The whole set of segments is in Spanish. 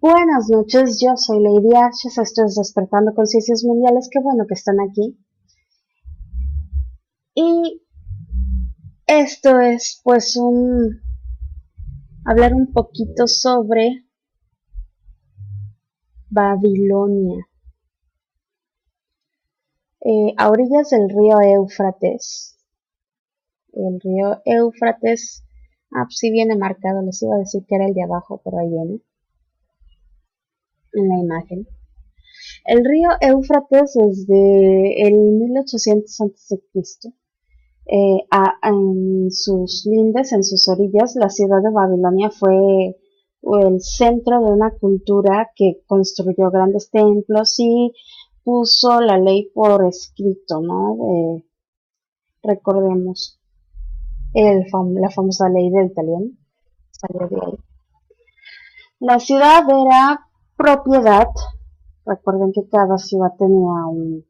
Buenas noches, yo soy Lady Ashes, esto es Despertando Conciencias Mundiales, qué bueno que están aquí. Y esto es pues hablar un poquito sobre Babilonia. A orillas del río Éufrates. El río Éufrates, sí viene marcado, les iba a decir que era el de abajo, pero ahí viene, en la imagen. El río Éufrates desde el 1800 a.C. En sus lindes, en sus orillas, la ciudad de Babilonia fue el centro de una cultura que construyó grandes templos y puso la ley por escrito, ¿no? Recordemos la famosa ley del talión, salió de ahí. La ciudad era propiedad, recuerden que cada ciudad tenía un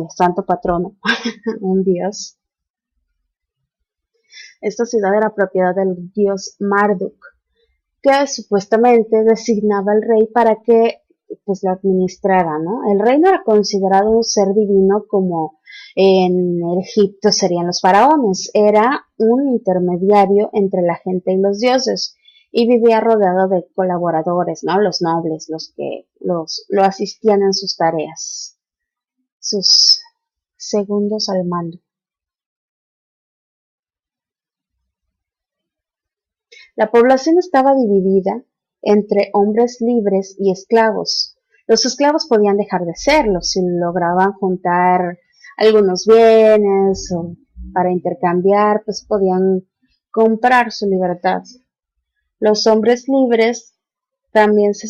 santo patrono, un dios. Esta ciudad era propiedad del dios Marduk, que supuestamente designaba al rey para que pues la administrara, ¿no? El rey no era considerado un ser divino como en Egipto serían los faraones, era un intermediario entre la gente y los dioses y vivía rodeado de colaboradores, ¿no? Los nobles, los que lo asistían en sus tareas, sus segundos al mando. La población estaba dividida entre hombres libres y esclavos. Los esclavos podían dejar de serlo si lograban juntar algunos bienes o para intercambiar, pues podían comprar su libertad. Los hombres libres también se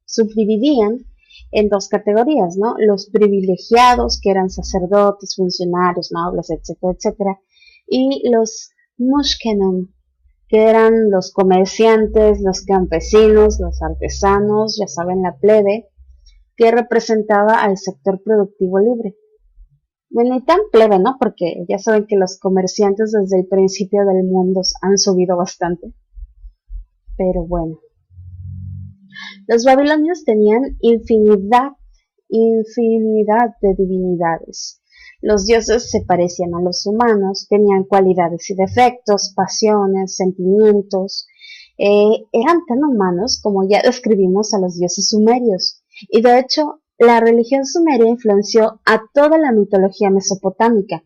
subdividían en dos categorías, ¿no? Los privilegiados, que eran sacerdotes, funcionarios, nobles, etcétera, etcétera, y los mushkenon, que eran los comerciantes, los campesinos, los artesanos, ya saben, la plebe, que representaba al sector productivo libre. Bueno, y tan plebe, ¿no? Porque ya saben que los comerciantes desde el principio del mundo han subido bastante. Pero bueno. Los babilonios tenían infinidad de divinidades. Los dioses se parecían a los humanos, tenían cualidades y defectos, pasiones, sentimientos. Eran tan humanos como ya describimos a los dioses sumerios. Y de hecho, la religión sumeria influenció a toda la mitología mesopotámica,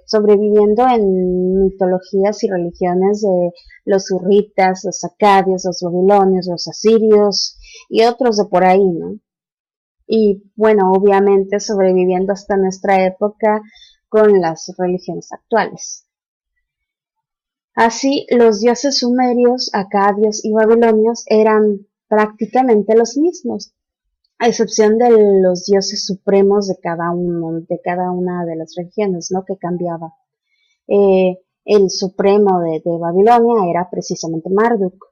sobreviviendo en mitologías y religiones de los hurritas, los acadios, los babilonios, los asirios y otros de por ahí, ¿no? Y bueno, obviamente sobreviviendo hasta nuestra época con las religiones actuales. Así, los dioses sumerios, acadios y babilonios eran prácticamente los mismos, a excepción de los dioses supremos de cada una de las regiones, ¿no? Que cambiaba. El supremo de Babilonia era precisamente Marduk.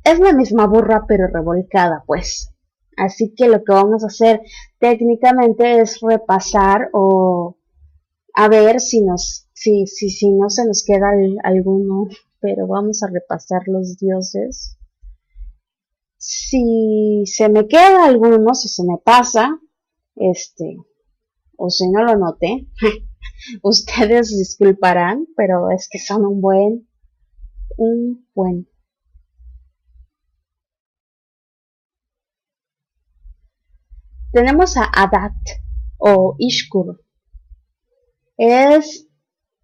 Es la misma burra pero revolcada, pues. Así que lo que vamos a hacer técnicamente es repasar o a ver si no se nos queda alguno, pero vamos a repasar los dioses. Si se me queda alguno, si se me pasa, o si no lo noté, ustedes disculparán, pero es que son un buen. Tenemos a Adat o Ishkur. Es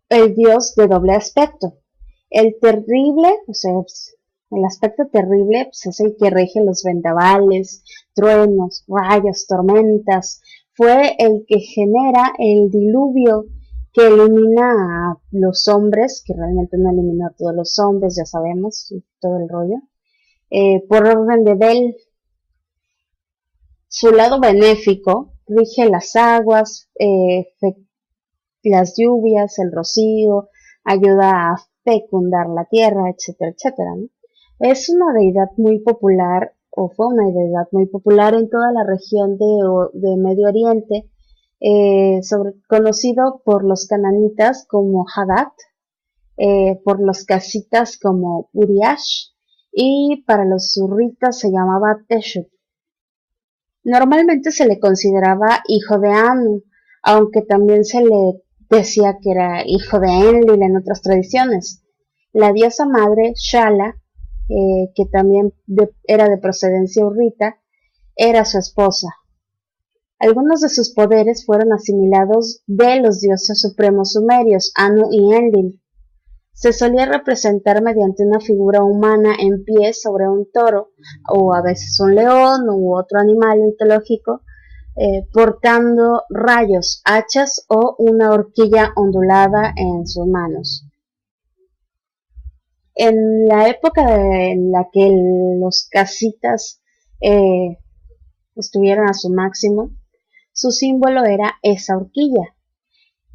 el dios de doble aspecto. El terrible, o sea, el aspecto terrible pues, es el que rige los vendavales, truenos, rayos, tormentas. Fue el que genera el diluvio que elimina a los hombres, que realmente no eliminó a todos los hombres, ya sabemos, todo el rollo, por orden de Bel. Su lado benéfico rige las aguas, las lluvias, el rocío, ayuda a fecundar la tierra, etcétera, etcétera, ¿no? Es una deidad muy popular, o fue una deidad muy popular en toda la región de Medio Oriente, conocido por los cananitas como Hadad, por los casitas como Uriash y para los surritas se llamaba Teshub. Normalmente se le consideraba hijo de Anu, aunque también se le decía que era hijo de Enlil en otras tradiciones. La diosa madre, Shala, que también era de procedencia hurrita, era su esposa. Algunos de sus poderes fueron asimilados de los dioses supremos sumerios, Anu y Enlil. Se solía representar mediante una figura humana en pie sobre un toro, o a veces un león u otro animal mitológico, portando rayos, hachas o una horquilla ondulada en sus manos. En la época en la que los casitas estuvieron a su máximo, su símbolo era esa horquilla.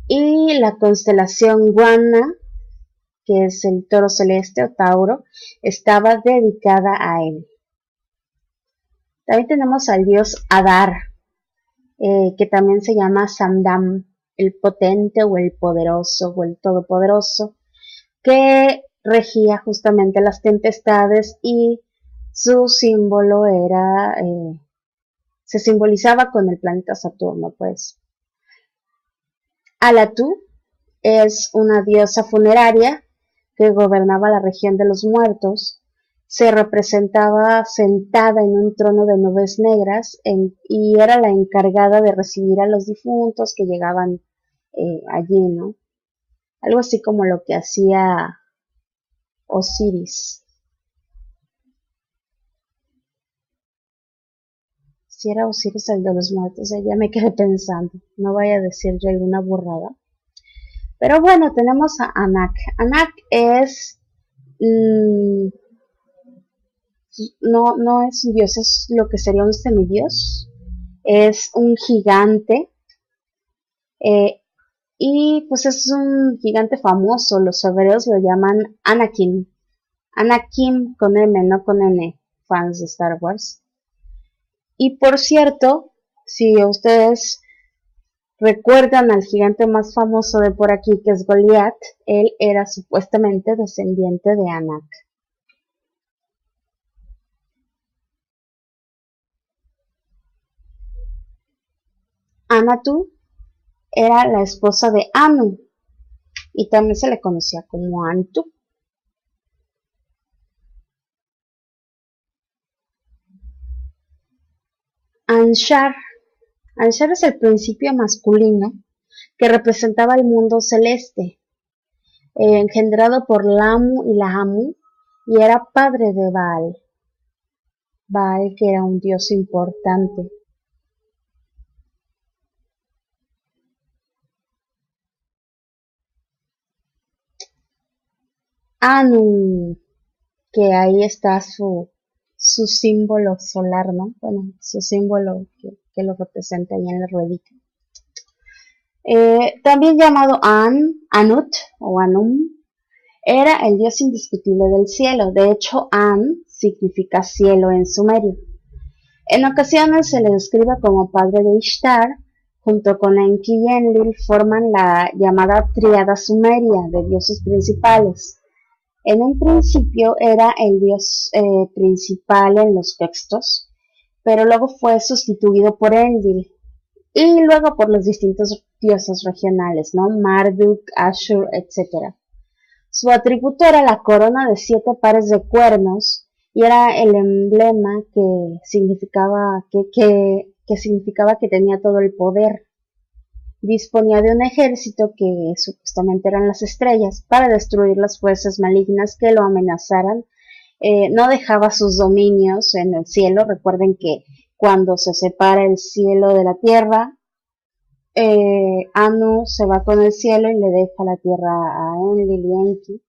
Y la constelación Guana, que es el toro celeste o Tauro, estaba dedicada a él. También tenemos al dios Adar, que también se llama Samdam, el potente o el poderoso o el todopoderoso, que regía justamente las tempestades y su símbolo era, se simbolizaba con el planeta Saturno, pues. Alatu es una diosa funeraria que gobernaba la región de los muertos. Se representaba sentada en un trono de nubes negras y era la encargada de recibir a los difuntos que llegaban allí, ¿no? Algo así como lo que hacía Osiris. Si era Osiris el de los muertos, ya me quedé pensando, no vaya a decir yo alguna burrada. Pero bueno, tenemos a Anak. Anak es no es un dios, es lo que sería un semidios. Es un gigante. Y pues es un gigante famoso. Los hebreos lo llaman Anakim. Anakim con M, no con N, fans de Star Wars. Y por cierto, si ustedes recuerdan al gigante más famoso de por aquí, que es Goliat, él era supuestamente descendiente de Anak. Anatu era la esposa de Anu y también se le conocía como Antu. Anshar. Anshar es el principio masculino que representaba el mundo celeste, engendrado por Lamu y Lahamu, y era padre de Baal. Baal, que era un dios importante. Anu, que ahí está su símbolo solar, ¿no? Bueno, su símbolo que lo representa ahí en la ruedita. También llamado Anut o Anum, era el dios indiscutible del cielo. De hecho, An significa cielo en sumerio. En ocasiones se le describe como padre de Ishtar, junto con Enki y Enlil forman la llamada tríada sumeria de dioses principales. En un principio era el dios principal en los textos, pero luego fue sustituido por Enlil y luego por los distintos dioses regionales, ¿no? Marduk, Ashur, etc. Su atributo era la corona de 7 pares de cuernos y era el emblema que significaba que tenía todo el poder. Disponía de un ejército que supuestamente eran las estrellas para destruir las fuerzas malignas que lo amenazaran. No dejaba sus dominios en el cielo. Recuerden que cuando se separa el cielo de la tierra, Anu se va con el cielo y le deja la tierra a Enlil y Enki.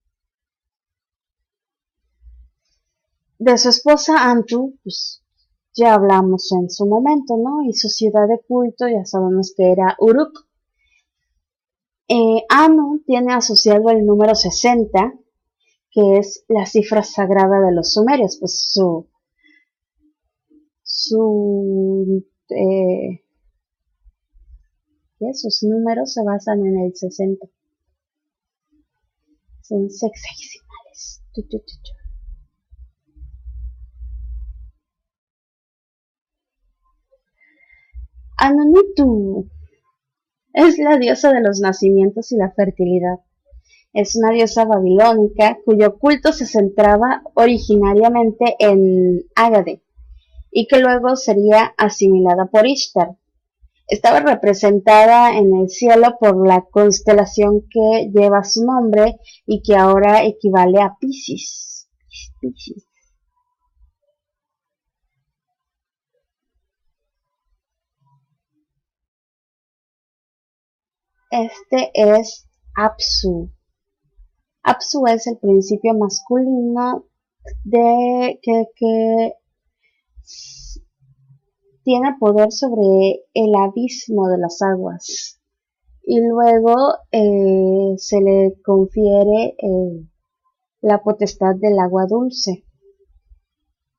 De su esposa Antu, pues ya hablamos en su momento, ¿no? Y su ciudad de culto, ya sabemos que era Uruk. Anu tiene asociado el número 60, que es la cifra sagrada de los sumerios, pues sus números se basan en el 60. Son sexagesimales. Anunitu es la diosa de los nacimientos y la fertilidad. Es una diosa babilónica cuyo culto se centraba originariamente en Ágade y que luego sería asimilada por Ishtar. Estaba representada en el cielo por la constelación que lleva su nombre y que ahora equivale a Piscis. Piscis. Este es Apsu. Apsu es el principio masculino de que tiene poder sobre el abismo de las aguas. Y luego se le confiere la potestad del agua dulce,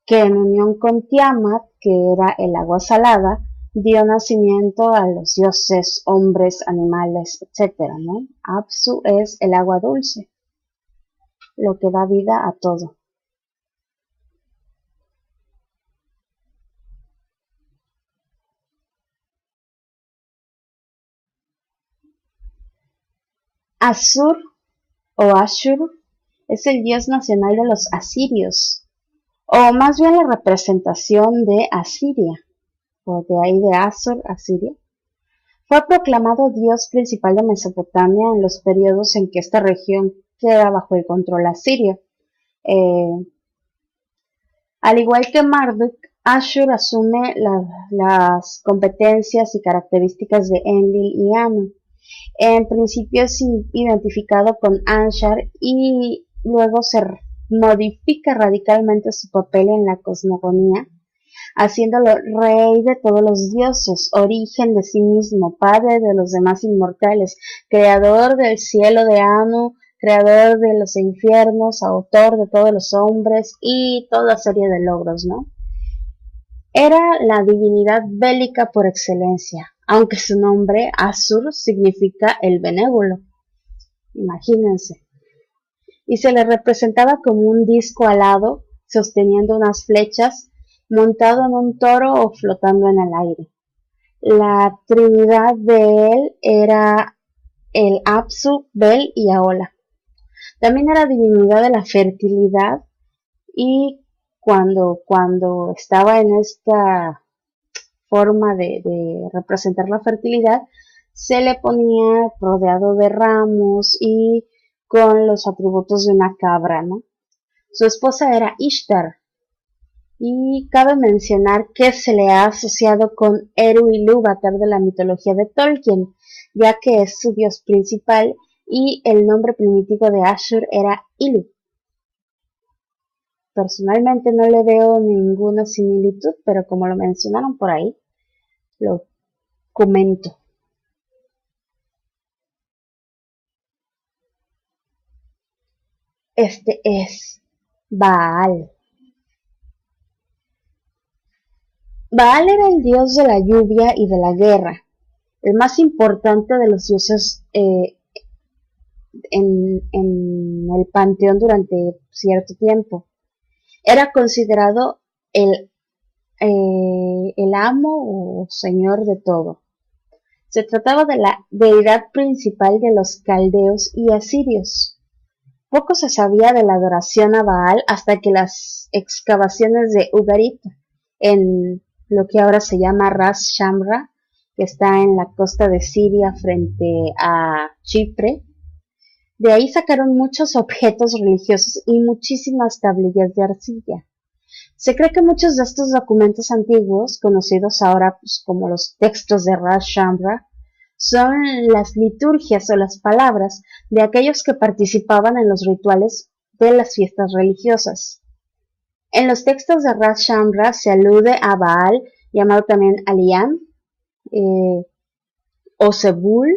que en unión con Tiamat, que era el agua salada, dio nacimiento a los dioses, hombres, animales, etc., ¿no? Apsu es el agua dulce, lo que da vida a todo. Asur o Ashur es el dios nacional de los asirios, o más bien la representación de Asiria, o de ahí de Asur, Asiria. Fue proclamado dios principal de Mesopotamia en los periodos en que esta región queda bajo el control asirio. Al igual que Marduk, Ashur asume las competencias y características de Enlil y Anu. En principio es identificado con Anshar y luego se modifica radicalmente su papel en la cosmogonía, haciéndolo rey de todos los dioses, origen de sí mismo, padre de los demás inmortales, creador del cielo de Anu, creador de los infiernos, autor de todos los hombres y toda serie de logros, ¿no? Era la divinidad bélica por excelencia, aunque su nombre, Asur, significa el benévolo. Imagínense. Y se le representaba como un disco alado, sosteniendo unas flechas, montado en un toro o flotando en el aire. La trinidad de él era el Apsu, Bel y Aola. También era divinidad de la fertilidad y cuando estaba en esta forma de representar la fertilidad, se le ponía rodeado de ramos y con los atributos de una cabra, ¿no? Su esposa era Ishtar, y cabe mencionar que se le ha asociado con Eru Ilúvatar de la mitología de Tolkien, ya que es su dios principal y el nombre primitivo de Ashur era Ilu. Personalmente no le veo ninguna similitud, pero como lo mencionaron por ahí, lo comento. Este es Baal. Baal era el dios de la lluvia y de la guerra, el más importante de los dioses en el panteón durante cierto tiempo. Era considerado el amo o señor de todo. Se trataba de la deidad principal de los caldeos y asirios. Poco se sabía de la adoración a Baal hasta que las excavaciones de Ugarit, en lo que ahora se llama Ras Shamra, que está en la costa de Siria frente a Chipre, de ahí sacaron muchos objetos religiosos y muchísimas tablillas de arcilla. Se cree que muchos de estos documentos antiguos, conocidos ahora como los textos de Ras Shamra, son las liturgias o las palabras de aquellos que participaban en los rituales de las fiestas religiosas. En los textos de Ras Shamra se alude a Baal, llamado también Alián, o Zebul,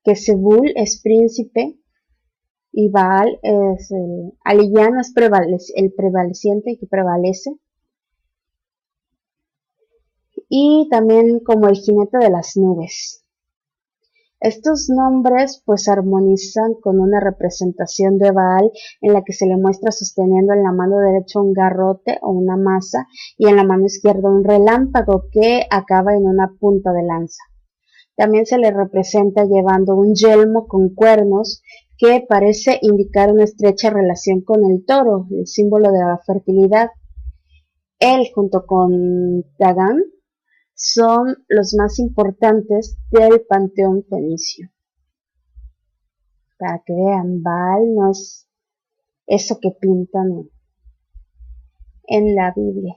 que Zebul es príncipe, y Baal es Alián es el prevaleciente que prevalece, y también como el jinete de las nubes. Estos nombres pues armonizan con una representación de Baal en la que se le muestra sosteniendo en la mano derecha un garrote o una maza y en la mano izquierda un relámpago que acaba en una punta de lanza. También se le representa llevando un yelmo con cuernos que parece indicar una estrecha relación con el toro, el símbolo de la fertilidad. Él, junto con Dagan, son los más importantes del panteón fenicio. Para que vean, Baal no es eso que pintan en la Biblia.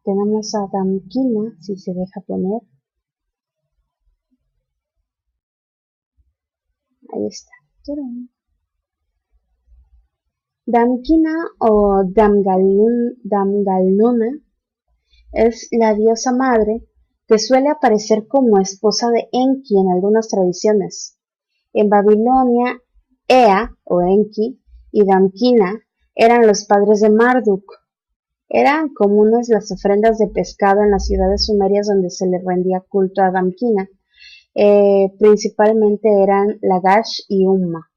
Tenemos a Damkina, si se deja poner. Ahí está. Damkina o Damgalnuna es la diosa madre que suele aparecer como esposa de Enki en algunas tradiciones. En Babilonia, Ea o Enki y Damkina eran los padres de Marduk. Eran comunes las ofrendas de pescado en las ciudades sumerias donde se le rendía culto a Damkina. Principalmente eran Lagash y Umma.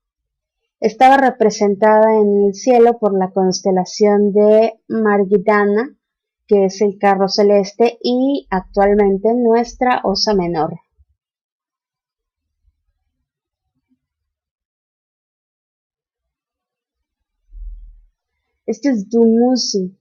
Estaba representada en el cielo por la constelación de Margidana, que es el carro celeste, y actualmente nuestra Osa Menor. Este es Dumuzi.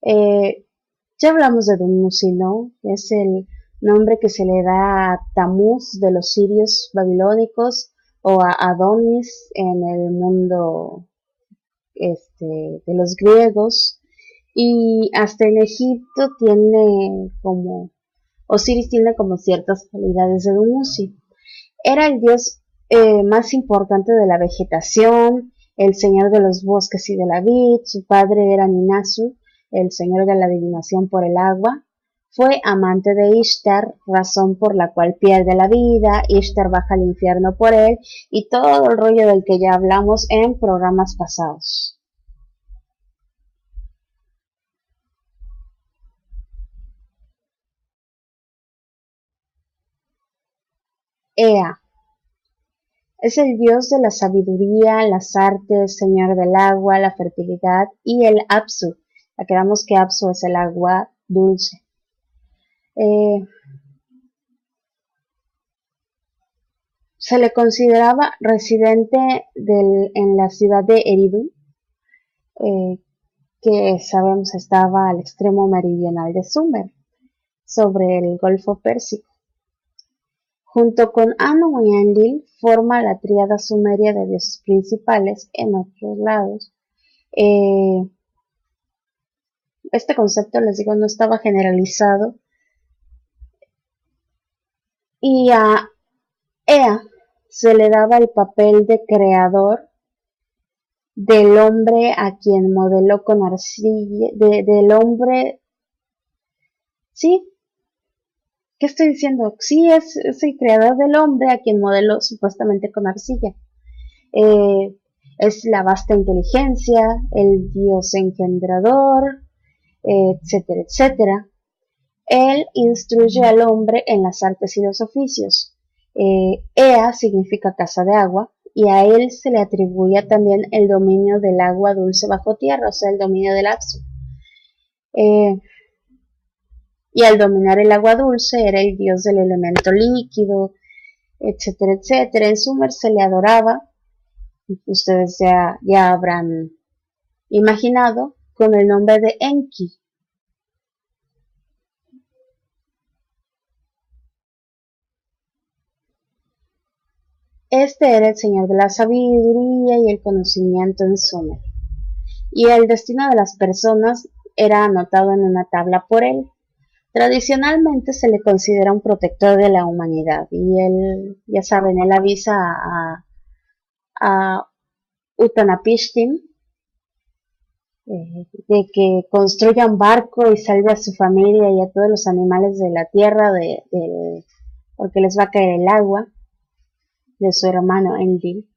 Ya hablamos de Dumuzi, ¿no? Es el nombre que se le da a Tamuz de los sirios babilónicos o a Adonis en el mundo de los griegos. Y hasta en Egipto Osiris tiene como ciertas cualidades de Dumuzi. Era el dios más importante de la vegetación, el señor de los bosques y de la vid. Su padre era Ninasu, el señor de la adivinación por el agua. Fue amante de Ishtar, razón por la cual pierde la vida. Ishtar baja al infierno por él y todo el rollo del que ya hablamos en programas pasados. Ea es el dios de la sabiduría, las artes, señor del agua, la fertilidad y el Apsu. Aclaramos que Apsu es el agua dulce. Se le consideraba residente en la ciudad de Eridu, que sabemos estaba al extremo meridional de Sumer, sobre el Golfo Pérsico. Junto con Anu y Enlil forma la tríada sumeria de dioses principales en otros lados. Este concepto, les digo, no estaba generalizado. Y a Ea se le daba el papel de creador del hombre a quien modeló con arcilla, del hombre, sí, ¿qué estoy diciendo? Sí, es el creador del hombre a quien modeló supuestamente con arcilla. Es la vasta inteligencia, el dios engendrador, etcétera, etcétera. Él instruye al hombre en las artes y los oficios. Ea significa casa de agua y a él se le atribuía también el dominio del agua dulce bajo tierra, o sea, el dominio del Apsu. Y al dominar el agua dulce era el dios del elemento líquido, etcétera, etcétera. En Sumer se le adoraba, ustedes ya habrán imaginado, con el nombre de Enki. Este era el señor de la sabiduría y el conocimiento en Sumer, y el destino de las personas era anotado en una tabla por él. Tradicionalmente se le considera un protector de la humanidad, y él, ya saben, él avisa a Utanapishtim de que construya un barco y salve a su familia y a todos los animales de la tierra porque les va a caer el agua, de su hermano Enlil.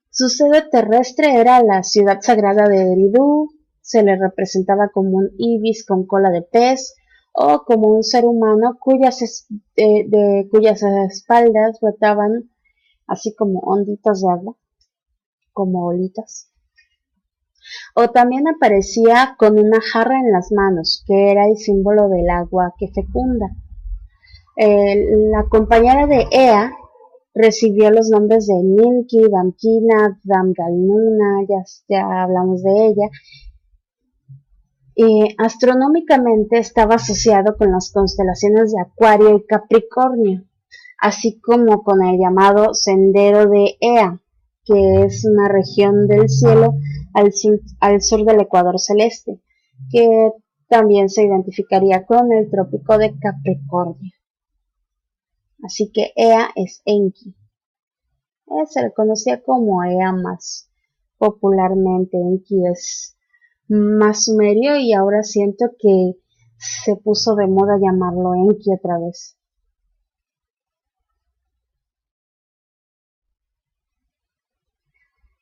Su sede terrestre era la ciudad sagrada de Eridu. Se le representaba como un ibis con cola de pez o como un ser humano cuyas espaldas brotaban así como onditas de agua, como olitas. O también aparecía con una jarra en las manos, que era el símbolo del agua que fecunda. La compañera de Ea recibió los nombres de Ninki, Damkina, Damgalnuna, ya hablamos de ella. Astronómicamente estaba asociado con las constelaciones de Acuario y Capricornio, así como con el llamado Sendero de Ea, que es una región del cielo al sur del ecuador celeste, que también se identificaría con el trópico de Capricornio. Así que Ea es Enki. Se le conocía como Ea más popularmente. Enki es más sumerio y ahora siento que se puso de moda llamarlo Enki otra vez.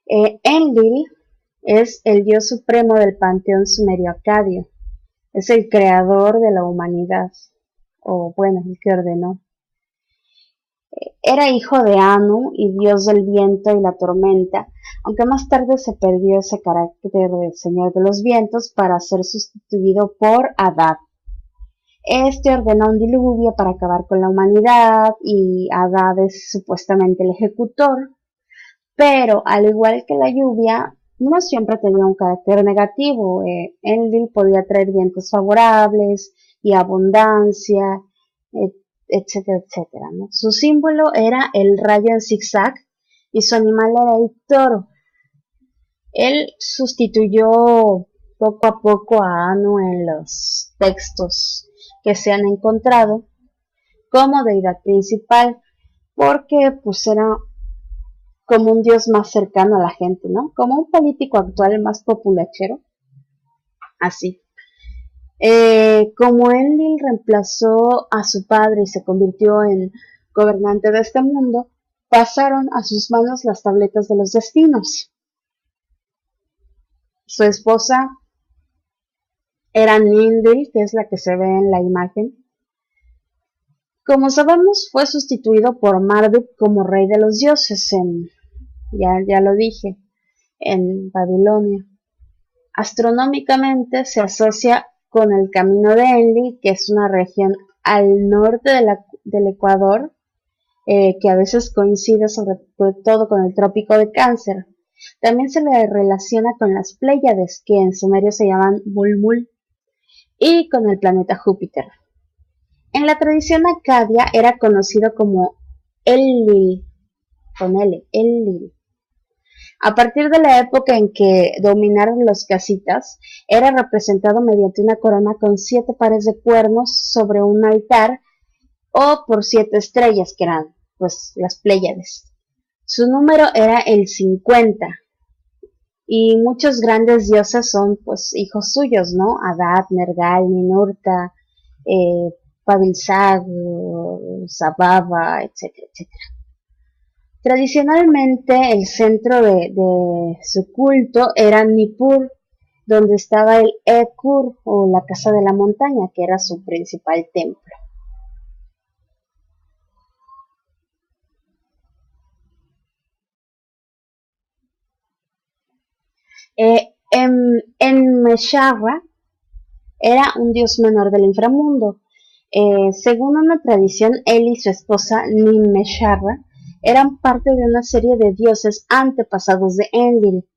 Enlil es el dios supremo del panteón sumerio-acadio. Es el creador de la humanidad, o bueno, el que ordenó. Era hijo de Anu y dios del viento y la tormenta, aunque más tarde se perdió ese carácter de señor de los vientos para ser sustituido por Adad. Este ordenó un diluvio para acabar con la humanidad y Adad es supuestamente el ejecutor, pero al igual que la lluvia, no siempre tenía un carácter negativo. Enlil podía traer vientos favorables y abundancia, etcétera, etcétera, ¿no? Su símbolo era el rayo en zigzag y su animal era el toro. Él sustituyó poco a poco a Anu en los textos que se han encontrado como deidad principal, porque pues era como un dios más cercano a la gente, ¿no? Como un político actual más populachero, así. Como Enlil reemplazó a su padre y se convirtió en gobernante de este mundo, pasaron a sus manos las tabletas de los destinos. Su esposa era Nindil, que es la que se ve en la imagen. Como sabemos, fue sustituido por Marduk como rey de los dioses, ya lo dije, en Babilonia. Astronómicamente se asocia con el camino de Enlil, que es una región al norte del Ecuador, que a veces coincide sobre todo con el trópico de Cáncer. También se le relaciona con las Pléyades, que en sumerio se llaman Mulmul, y con el planeta Júpiter. En la tradición acadia era conocido como Enlil, con L, Enlil. A partir de la época en que dominaron los casitas, era representado mediante una corona con 7 pares de cuernos sobre un altar o por 7 estrellas, que eran pues las Pléyades. Su número era el 50 y muchos grandes dioses son pues hijos suyos, ¿no? Adad, Nergal, Ninurta, Pavilsag, Zababa, etcétera, etcétera. Tradicionalmente el centro de su culto era Nippur, donde estaba el Ekur o la casa de la montaña, que era su principal templo. En Mesharra era un dios menor del inframundo. Según una tradición, él y su esposa Ninmesharra eran parte de una serie de dioses antepasados de Enlil,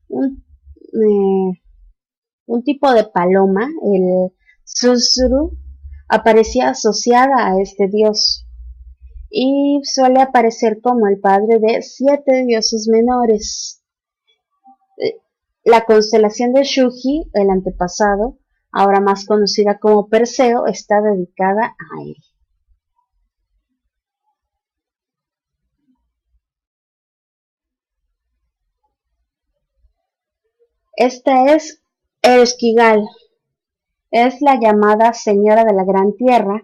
un, un tipo de paloma, el Susuru, aparecía asociada a este dios y suele aparecer como el padre de 7 dioses menores. La constelación de Shuji, el antepasado, ahora más conocida como Perseo, está dedicada a él. Esta es Ereshkigal, es la llamada Señora de la Gran Tierra,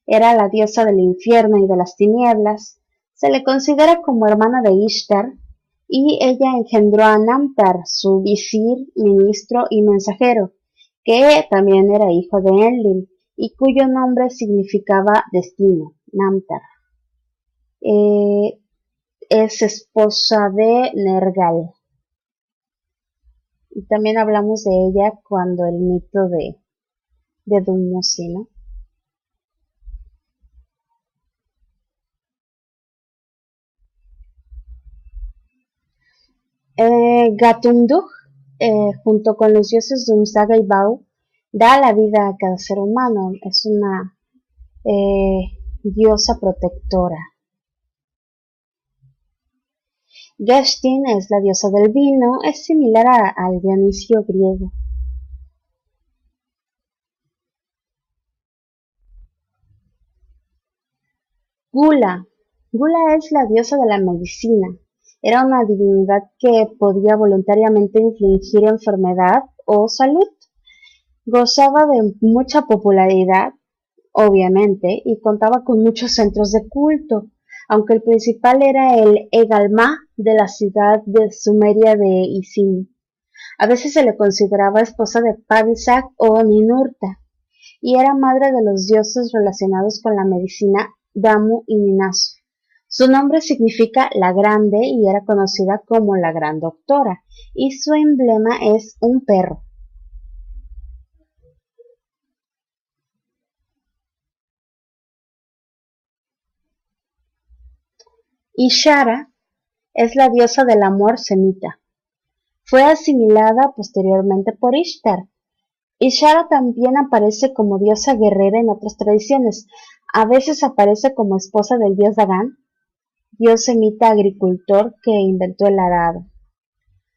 era la diosa del infierno y de las tinieblas, se le considera como hermana de Ishtar, y ella engendró a Namtar, su visir, ministro y mensajero, que también era hijo de Enlil, y cuyo nombre significaba destino, Namtar. Es esposa de Nergal. Y también hablamos de ella cuando el mito de Dumuzi, ¿no? Gatundug, junto con los dioses Dumsaga y Bau, da la vida a cada ser humano. Es una diosa protectora. Geshtin es la diosa del vino, es similar al Dionisio griego. Gula. Gula es la diosa de la medicina. Era una divinidad que podía voluntariamente infligir enfermedad o salud. Gozaba de mucha popularidad, obviamente, y contaba con muchos centros de culto, aunque el principal era el Egalma de la ciudad de Sumeria de Isin. A veces se le consideraba esposa de Pavisak o Ninurta, y era madre de los dioses relacionados con la medicina Damu y Ninasu. Su nombre significa la grande y era conocida como la gran doctora, y su emblema es un perro. Ishara es la diosa del amor semita. Fue asimilada posteriormente por Ishtar. Ishara también aparece como diosa guerrera en otras tradiciones. A veces aparece como esposa del dios Dagan, dios semita agricultor que inventó el arado.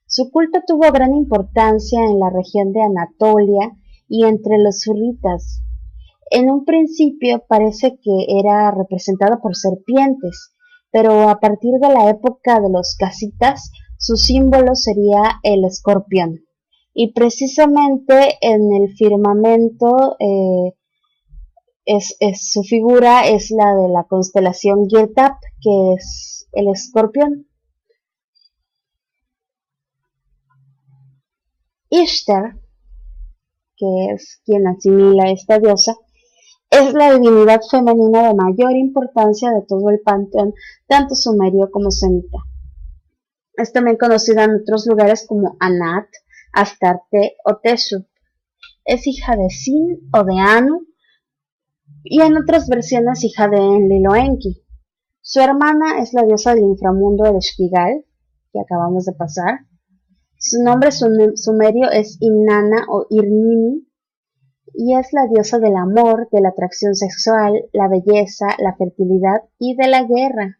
Su culto tuvo gran importancia en la región de Anatolia y entre los zurritas. En un principio parece que era representada por serpientes, pero a partir de la época de los casitas, su símbolo sería el escorpión. Y precisamente en el firmamento su figura es la de la constelación Girtap, que es el escorpión. Ishtar, que es quien asimila a esta diosa, es la divinidad femenina de mayor importancia de todo el panteón, tanto sumerio como semita. Es también conocida en otros lugares como Anat, Astarte o Teshub. Es hija de Sin o de Anu y en otras versiones hija de Enlil o Enki. Su hermana es la diosa del inframundo el Esquigal, que acabamos de pasar. Su nombre sumerio es Inanna o Irnini y es la diosa del amor, de la atracción sexual, la belleza, la fertilidad y de la guerra.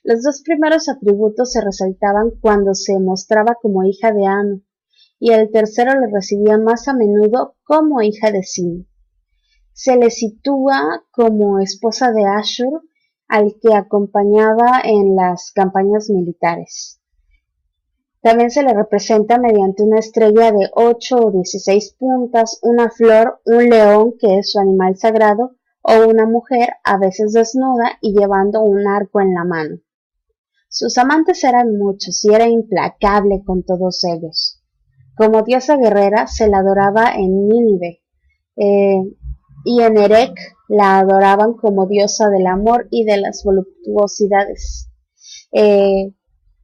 Los dos primeros atributos se resaltaban cuando se mostraba como hija de Anu, y el tercero lo recibía más a menudo como hija de Sin. Se le sitúa como esposa de Ashur, al que acompañaba en las campañas militares. También se le representa mediante una estrella de 8 o 16 puntas, una flor, un león, que es su animal sagrado, o una mujer, a veces desnuda y llevando un arco en la mano. Sus amantes eran muchos y era implacable con todos ellos. Como diosa guerrera se la adoraba en Nínive, y en Erech la adoraban como diosa del amor y de las voluptuosidades.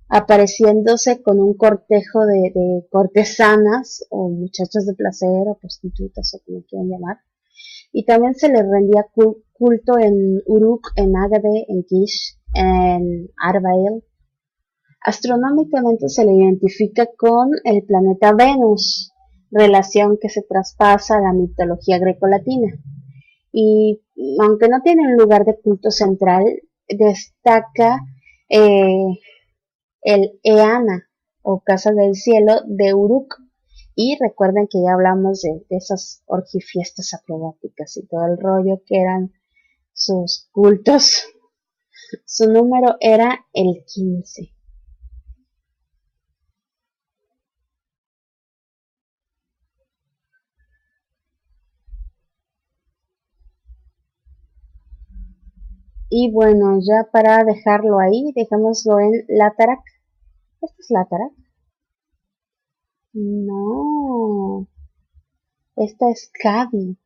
Apareciéndose con un cortejo de cortesanas o muchachas de placer o prostitutas o como quieran llamar. Y también se le rendía culto en Uruk, en Agade, en Kish, en Arbael. Astronómicamente se le identifica con el planeta Venus, relación que se traspasa a la mitología grecolatina. Y aunque no tiene un lugar de culto central, destaca eh, el Eana o Casa del Cielo de Uruk. Y recuerden que ya hablamos de esas orgifiestas acrobáticas y todo el rollo que eran sus cultos. Su número era el 15. Y bueno, ya para dejarlo ahí, dejémoslo en Latarak. ¿Esto es Latarak? No, esta es Kabi.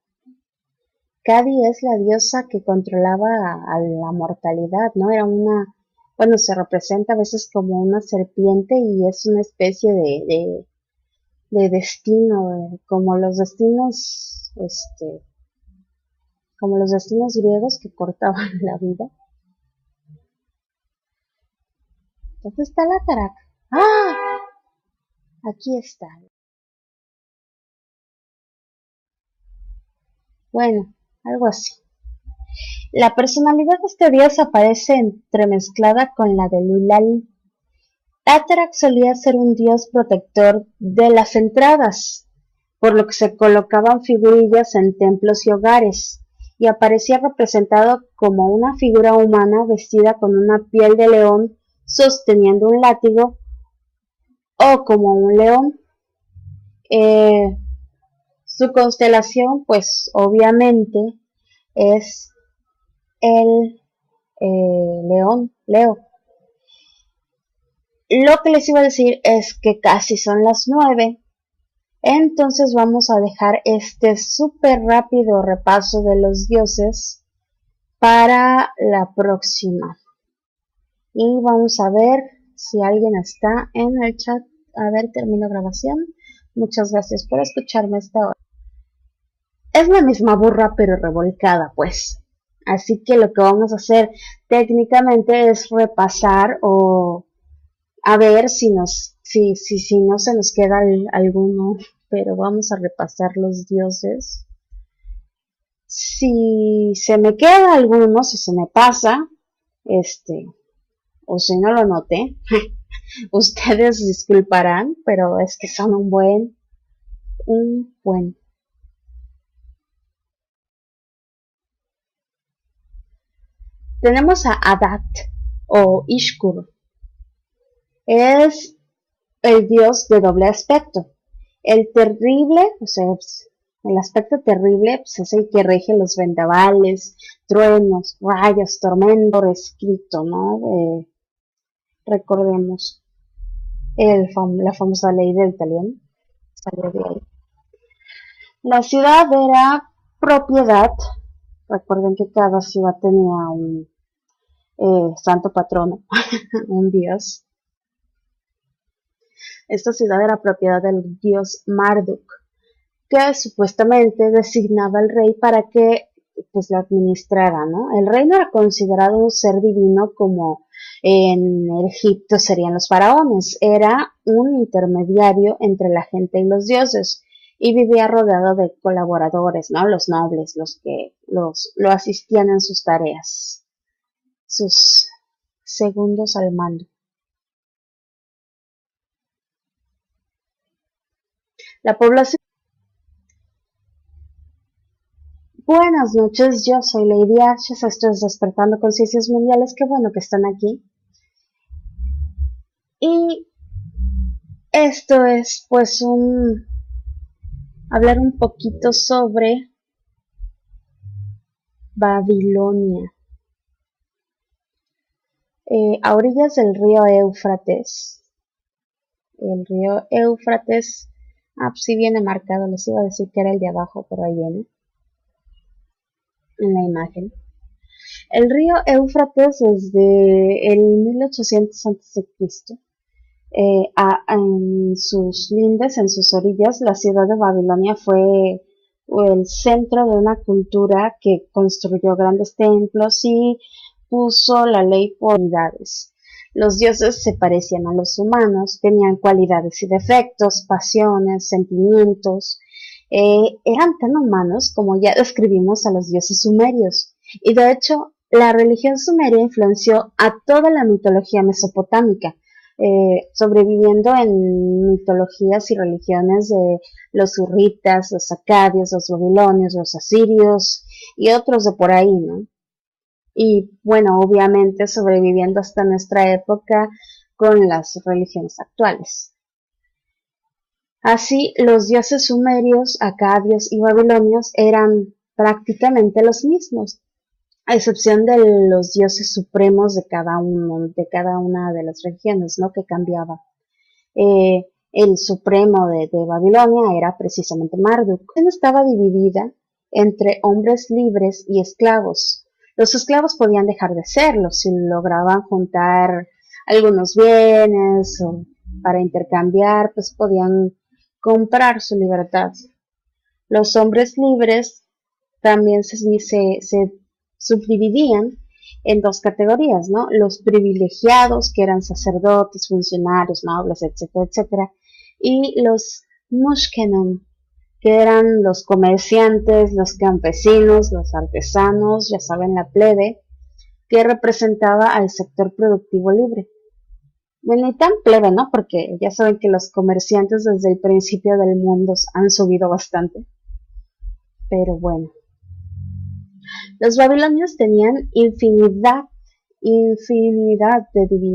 Cadi es la diosa que controlaba a la mortalidad, ¿no? Era una, bueno, se representa a veces como una serpiente y es una especie de destino, como los destinos, como los destinos griegos que cortaban la vida. ¿Dónde está la Tarak? ¡Ah! Aquí está. Bueno, algo así. La personalidad de este dios aparece entremezclada con la de Lulal. Atarak solía ser un dios protector de las entradas, por lo que se colocaban figurillas en templos y hogares, y aparecía representado como una figura humana vestida con una piel de león sosteniendo un látigo o como un león. Eh, Su constelación, pues obviamente es el león, Leo. Lo que les iba a decir es que casi son las 9, entonces vamos a dejar este súper rápido repaso de los dioses para la próxima. Y vamos a ver si alguien está en el chat. A ver, termino grabación. Muchas gracias por escucharme hasta ahora. Es la misma burra pero revolcada, pues. Así que lo que vamos a hacer técnicamente es repasar o a ver si no se nos queda alguno, pero vamos a repasar los dioses. Si se me queda alguno, si se me pasa, o si no lo noté, ustedes disculparán, pero es que son un buen. Tenemos a Adat o Ishkur. Es el dios de doble aspecto. El terrible, o sea, el aspecto terrible pues, es el que rige los vendavales, truenos, rayos, tormento, escrito, ¿no? Recordemos la famosa ley del talión, salió de ahí. La ciudad era propiedad, recuerden que cada ciudad tenía un santo patrono, un dios. Esta ciudad era propiedad del dios Marduk, que supuestamente designaba al rey para que pues la administrara, ¿no? El rey no era considerado un ser divino como en Egipto serían los faraones, era un intermediario entre la gente y los dioses y vivía rodeado de colaboradores, ¿no? Los nobles, los que lo asistían en sus tareas, sus segundos al mando. La población. Buenas noches, yo soy Lady Ashes, esto es Despertando Conciencias Mundiales, qué bueno que están aquí. Y esto es pues hablar un poquito sobre Babilonia. A orillas del río Éufrates, el río Éufrates, pues sí viene marcado, les iba a decir que era el de abajo, pero ahí viene, en la imagen. El río Éufrates desde el 1800 a.C. En sus lindes, en sus orillas, la ciudad de Babilonia fue el centro de una cultura que construyó grandes templos y puso la ley por unidades. Los dioses se parecían a los humanos, tenían cualidades y defectos, pasiones, sentimientos. Eran tan humanos como ya describimos a los dioses sumerios. Y de hecho, la religión sumeria influenció a toda la mitología mesopotámica, sobreviviendo en mitologías y religiones de los hurritas, los acadios, los babilonios, los asirios y otros de por ahí, ¿no? Y bueno, obviamente sobreviviendo hasta nuestra época con las religiones actuales. Así, los dioses sumerios, acadios y babilonios eran prácticamente los mismos, a excepción de los dioses supremos de cada una de las regiones, ¿no? Que cambiaba. El supremo de Babilonia era precisamente Marduk. Estaba dividida entre hombres libres y esclavos. Los esclavos podían dejar de serlo si lograban juntar algunos bienes o para intercambiar, pues podían comprar su libertad. Los hombres libres también se subdividían en dos categorías, ¿no? Los privilegiados, que eran sacerdotes, funcionarios, nobles, etcétera, etcétera, y los mushkenum, que eran los comerciantes, los campesinos, los artesanos, ya saben, la plebe, que representaba al sector productivo libre. Bueno, y tan plebe, ¿no? Porque ya saben que los comerciantes desde el principio del mundo han subido bastante. Pero bueno, los babilonios tenían infinidad de divinidades.